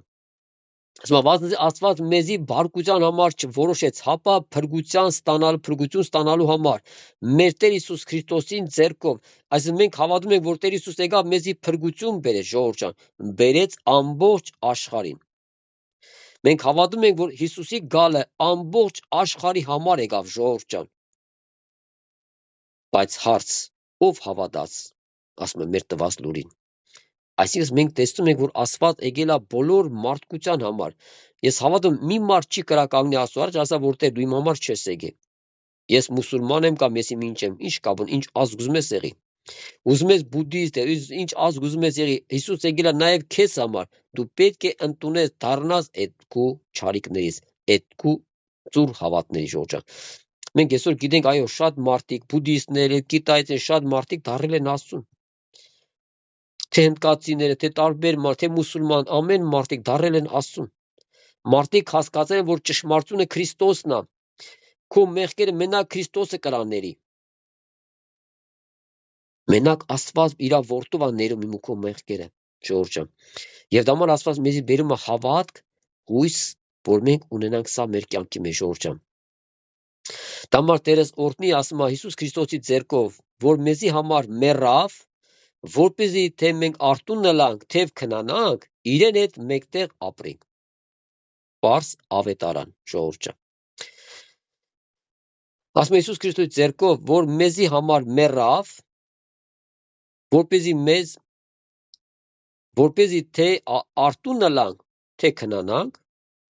Աստված մեզի բարկության համար չորոշեց, հապա փրկություն ստանալու համար մեր Տեր Հիսուս Քրիստոսին ձեռքով։ Այսինքն մենք հավատում ենք, որ Տեր Հիսուս եկավ մեզի փրկություն բերեց, ժողովուրդ ջան, բերեց ամբողջ աշխարհին։ Մենք հավատում ենք, որ Հիսուսի գալը ամբողջ աշխարհի համար եկավ, ժողովուրդ ջան։ Բայց հարց, ով հավատաց, ասում եմ մեր տված լուրին։ Այսինքն մենք տեսնում ենք, որ Աստված եկել է բոլոր մարդկության համար։ Ես հավատում մի մարդ չի կրակ կանգնի Աստծո առաջ, ասա որ Տեր դու իմ համար չես եկել։ Ես մուսուլման եմ կամ ես ինչ եմ, ինչ կապ, ինչ ազգ ուզում ես եղի։ Ուզում ես բուդդիստ, ինչ ազգ ուզում ես եղի, Հիսուս եկել է նաև քեզ համար։ Դու պետք է ընդունես, դառնաս այդ քո չարիքներից, այդ քո ծուր հավատների, ժողովուրդ ջան։ Մենք այսօր գիտենք, այո, շատ մարդիկ, բուդդիստներ, կիտայցներ, շատ մարդիկ դառել են Աստծուն։ Թե հնդկացիները, թե տարբեր մարդ, թե մուսուլման, ամեն մարդիկ դառել են Աստծուն։ Մարդիկ հասկացել են, որ ճշմարտությունը Քրիստոսն է։ Քո մեղքերը մենակ Քրիստոսը կրաների։ Մենակ Աստված իր որդով է ներում իմ ու քո մեղքերը, ժողովուրդ ջան։ Եվ դա համար Աստված մեզի բերում է հավատք, հույս, որ մենք ունենանք սա մեր կյանքի մեջ, ժողովուրդ ջան։ Դա համար Տերս օրհնի, ասում է Հիսուս Քրիստոսի ձեռքով, որ մեզի համար մեռավ, որպեսզի թե մենք արթուն նլանք, թե քնանանք, իրեն հետ մեկտեղ ապրենք։ Պարզ ավետարան, ժողովուրդ ջան։ Ասում է Հիսուս Քրիստոսի ձեռքով, որ մեզի համար մեռավ, որպեսզի մեզ որպեսզի թե արտունը լանք, թե քնանանք,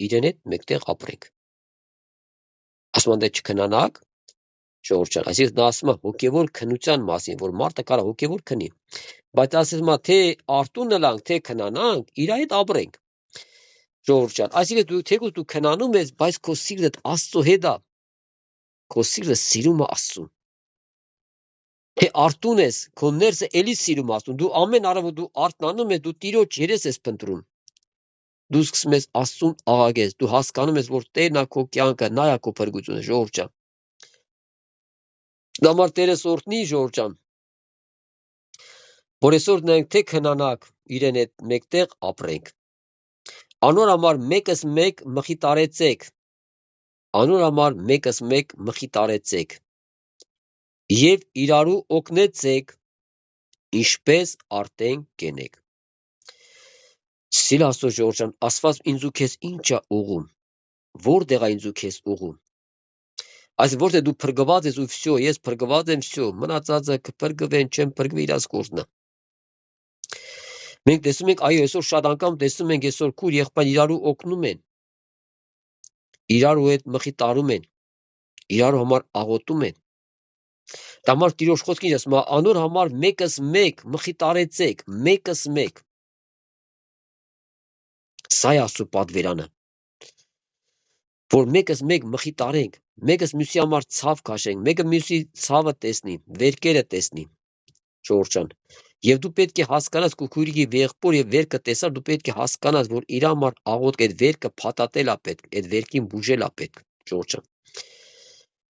իրեն հետ մեկտեղ ապրենք։ Ասում են դե չքնանաք, ժողովուրդ ջան, այսինքն նա ասում է հոգևոր քնության մասին, որ մարդը կարա հոգևոր քնի, բայց ասում է թե արտունը լանք, թե քնանանք, իր հետ ապրենք։ Ժողովուրդ ջան, այսինքն դու թեկուզ դու քնանում ես, բայց քո սիրտդ Աստծո հետ է, քո սիրտը սիրում է Աստծուն։ Թե արտուն ես, քո ներսը էլի սիրում Աստծուն, դու ամեն առավոտ դու արթնանում ես, դու Տիրոջ երես ես փնտրում։ Դու սկսում ես Աստծուն աղաղես, դու հասկանում ես, որ Տերն է քո կյանքը, նա է քո փրկությունը, ժողովուրդ ջան։ Դա համար Տերը սորտնի, ժողովուրդ ջան, որ այսօր նայենք թե քնանակ, իրեն հետ մեկտեղ ապրենք։ Անոր համար մեկս մեկ մխիտարեցեք։ Անոր համար մեկս մեկ մխիտարեցեք։ Եվ իրարու օգնեցեք, ինչպես արտեն կենեք։ Սիրելի Աստծո ժողովուրդ ջան, Աստված ինձ ու քեզ ինչ է ուղում, որտեղ է ինձ ու քեզ ուղում։ Այսինքն որտեղ դու փրկված ես ու վсё, ես փրկված եմ վсё, մնացածը կփրկվեն, չեմ փրկվի իրաց կորտնա։ Մենք տեսնում ենք, այո, այսօր շատ անգամ տեսնում ենք, այսօր քուր եղբայր իրարու օգնում են, իրարու հետ մխիտարում են, իրարու համար աղոթում են։ Դա համար Տիրոջ խոսքին ասում է, անոր համար մեկս մեկ մխիտարեցեք, մեկս մեկ։ Սա է Աստծո պատվերանը, որ մեկս մեկ մխիտարենք, մեկս մյուսի համար ցավ քաշենք, մեկը մյուսի ցավը տեսնի, վերքերը տեսնի, ժողովուրդ ջան։ Եվ դու պետք է հասկանաս քո քույրիկի եղբոր եւ վերքը տեսար, դու պետք է հասկանաս, որ իր համար աղոթք այդ վերքը փաթաթել է պետք, այդ վերքին բուժել է պետք, ժողովուրդ ջան։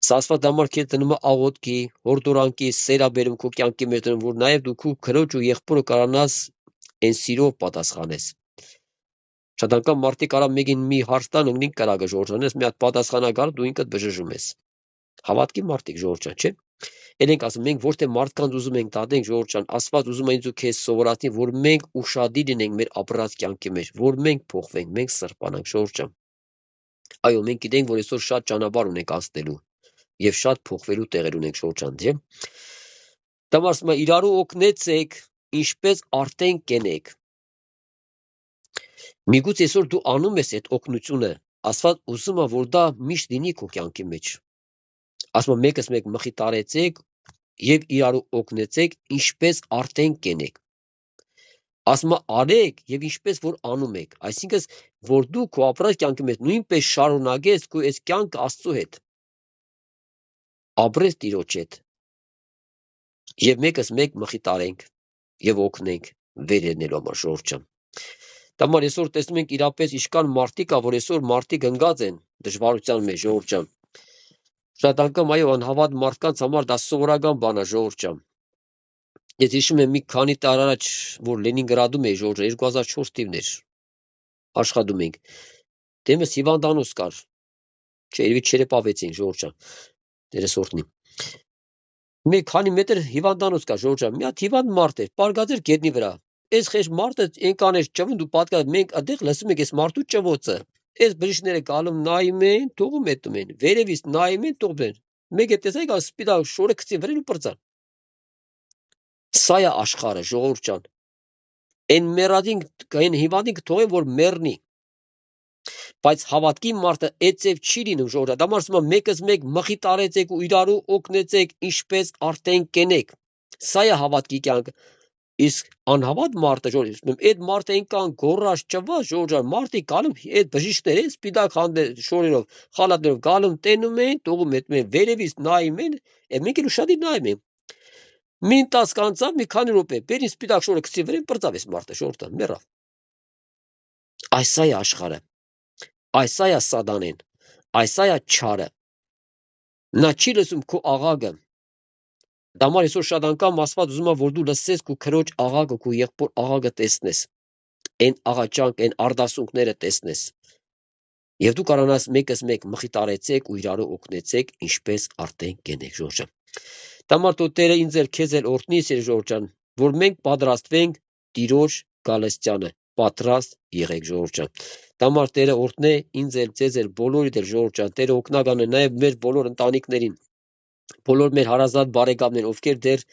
Սասված դամար քեզ դնում է աղոթքի, հորդորանքի, սերաբերում քո կյանքի մեջ դնում, որ նաեւ դու քո քրոջ ու եղբորը կարանաս այն սիրով պատասխանես։ Շատ անգամ մարդիկ կարա մեկին մի հարց տան ընկնին կրակը ժողովրդանես, մի հատ պատասխանա գալ, դու ինքդ բժժում ես։ Հավատքի մարդիկ ժողովուրդ ջան, չէ՞։ Էլ ենք ասում, մենք ոչ թե մարդկանց ուզում ենք դատենք, ժողովուրդ ջան, Աստված ուզում է ինձ ու քեզ սովորացնի, որ մենք ուշադիր լինենք մեր ապրած կյանքի մեջ, որ մենք փոխվենք, մենք սրբանանք, ժողովուրդ ջան։ Այո, մենք գիտենք, որ այսօր շատ ճանապարհ ունենք անցնելու եւ շատ փոխվելու տեղեր ունենք, ժողովուրդ ջան, չէ՞։ Դա ասում է իրարու օգնեցեք, ինչպես արտեն կենեք։ Միգուցե այսօր դու անում ես այդ օգնությունը, Աստված ուզում է, որ դա միշտ լինի քո կյանքի մեջ։ Ասում է մեկս մեկ մխիտարեցեք եւ իրարու օգնեցեք, ինչպես արտեն կենեք։ Ասում է արեք եւ ինչպես որ անում եք, այսինքն որ դու քո ապրած կյանքի մեջ նույնպես շարունակես քո այս կյանքը Աստծո հետ։ Ապրես Տիրոջ հետ։ Եվ մեկս մեկ մխիտարենք եւ օգնենք վեր ելնելու համար, ժողովուրդ ջան։ Դա համար այսօր տեսնում ենք իրապես իշքան մարդիկ ա, որ այսօր մարդիկ ընկած են դժվարության մեջ, ժողովուրդ ջան։ Շատ անգամ այո, անհավատ մարդկանց համար դա սովորական բան է, ժողովուրդ ջան։ Ես հիշում եմ մի քանի տարի առաջ, որ Լենինգրադում էի, ժողովուրդ, 2004 թիվն էր, աշխատում էինք։ Դեմս հիվանդանոց կար։ Չէ, երևի չերեպավեցին, ժողովուրդ ջան։ Դերեսորտնի։ Մի քանի մետր հիվանդանոց կա, ժողովուրդ ջան, մի հատ հիվանդ մարդ էր, պարգած էր գետնի վրա։ Այս խեժ մարդը այնքան էր ճվում, դու պատկերացրու, մենք այդտեղ լսում ենք այս մարդու ճվոցը։ Այս բժիշկները գալում նայում են, թողում հետում են, վերևից նայում են, թողում են։ Մեկը տեսեք, այս սպիտակ շորը գցին վրան ու պրծան։ Սա է աշխարհը, ժողովուրդ ջան։ Այն մեռածին, այն հիվանդին թողեն, որ մեռնի։ Բայց հավատքի մարդը այծև չի լինում, ժողովուրդ։ Դա ասում է մեկս մեկ մխիտարեցեք ու իրարու օգնեցեք, ինչպես արտեն կենեք։ Սա է հավատքի կյանքը։ Իսկ անհավատ մարդը, ժողովուրդ, այդ մարդը այնքան գոռաց, ճված, ժողովուրդ, մարդիկ գալում այդ բժիշկները սպիտակ շորերով, խալաթներով գալում, տենում են, թողում հետում են, վերևից նայում են, մենք էլ ուշադիր նայում ենք։ Մին 10 կանցավ, մի քանի րոպե, բերին սպիտակ շորը գցի վրան, պրծավ այս մարդը, ժողովուրդ, մեռավ։ Այս է աշխարհը։ Այս է սատանեն, այս է չարը։ Նա չի լսում քո աղաղակը։ Դա համար այսօր շատ անգամ Աստված ուզում է, որ դու լսես քո քրոջ աղաղակը, քո եղբոր աղաղակը տեսնես, այն աղաչանք, այն արդասունքները տեսնես։ Եվ դու կարողանաս մեկս մեկ մխիտարեցեք ու իրարու օգնեցեք, ինչպես արտեն կենեք, ժողովուրդ ջան։ Դա համար թող Տերը ինձ էլ քեզ էլ օրհնի, ժողովուրդ ջան, որ մենք պատրաստվենք Տիրոջ գալստյանը, պատրաստ եղեք, ժողովուրդ ջան։ Դա համար Տերը օրհնե ինձ էլ, ձեզ էլ, բոլորիդ էլ, ժողովուրդ ջան, Տերը օգնական է նաև մեր բոլոր ընտանիքներին, բոլոր մեր հարազատ բարեկամներին, ովքեր դեռ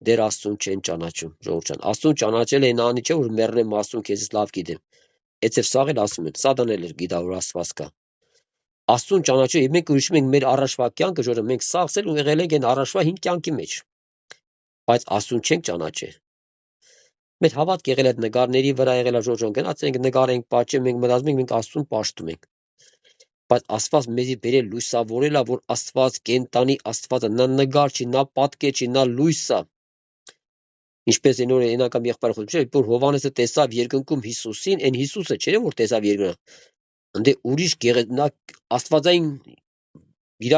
դեր Աստծուն չեն ճանաչում, ժողովուրդ ջան։ Աստծուն ճանաչել է նա անի չէ, որ մեռնեմ Աստծուն քեզից լավ գիտեմ։ Էցեր սաղ էլ ասում են, Սատանել էր գիտա որ Աստված կա։ Աստծուն ճանաչել, եւ մենք ուրիշում ենք մեր առաջվա կյանքը, ժողովուրդ, մենք սաղսել ու եղել ենք այն առաջվա 5 կյանքի մեջ։ Բայց Աստծուն չենք ճանաչել։ Մեր հավատք եղել այդ նկարների վրա եղել է ժողովուրդ, գնաց ենք նկարենք, պատճեմ ենք, մտածում ենք մենք Աստծուն պաշտում ենք։ Բայց Աստված մեզի բերել լույսավորել է, որ Աստված կենտանի Աստվածը նա նկար չի, նա պատկեր չի, նա լույս է։ Ինչպես այն օրը ենական եղբայրը խոսում չէ, որ Հովհաննեսը տեսավ երկնքում Հիսուսին, այն Հիսուսը չէ որ տեսավ երկնքում։ Ընդ ուրիշ նա Աստվածային իր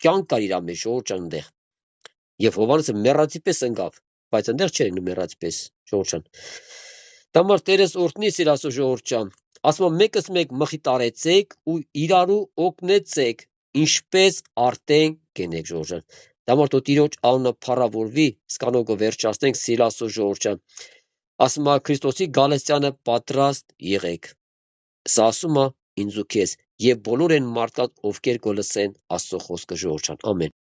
կյանք կար իր մեջ, ժողովուրդ ջան այնտեղ։ Եվ Հովհաննեսը մեռածի պես ընկավ, բայց այնտեղ չէր ընկնում մեռածի պես, ժողովուրդ ջան։ Դամար Տերես օրհնի սիրասո ժողովուրդ ջան։ Ասում մեկս մեկ մխիթարեցեք ու իրարու օգնեցեք, ինչպես արտեն կենեք ժողովուրդ ջան։ Դամար դու Տիրոջ անունը փառավորվի, սկանոկը վերջացնենք սիրասո ժողովուրդ ջան։ Ասում Քրիստոսի գալստյանը պատրաստ եղեք։ Սա ասում ինձ ու քեզ եւ բոլոր այն մարդկանց, ովքեր կլսեն Աստծո խոսքը ժողովուրդ ջան։ Ամեն։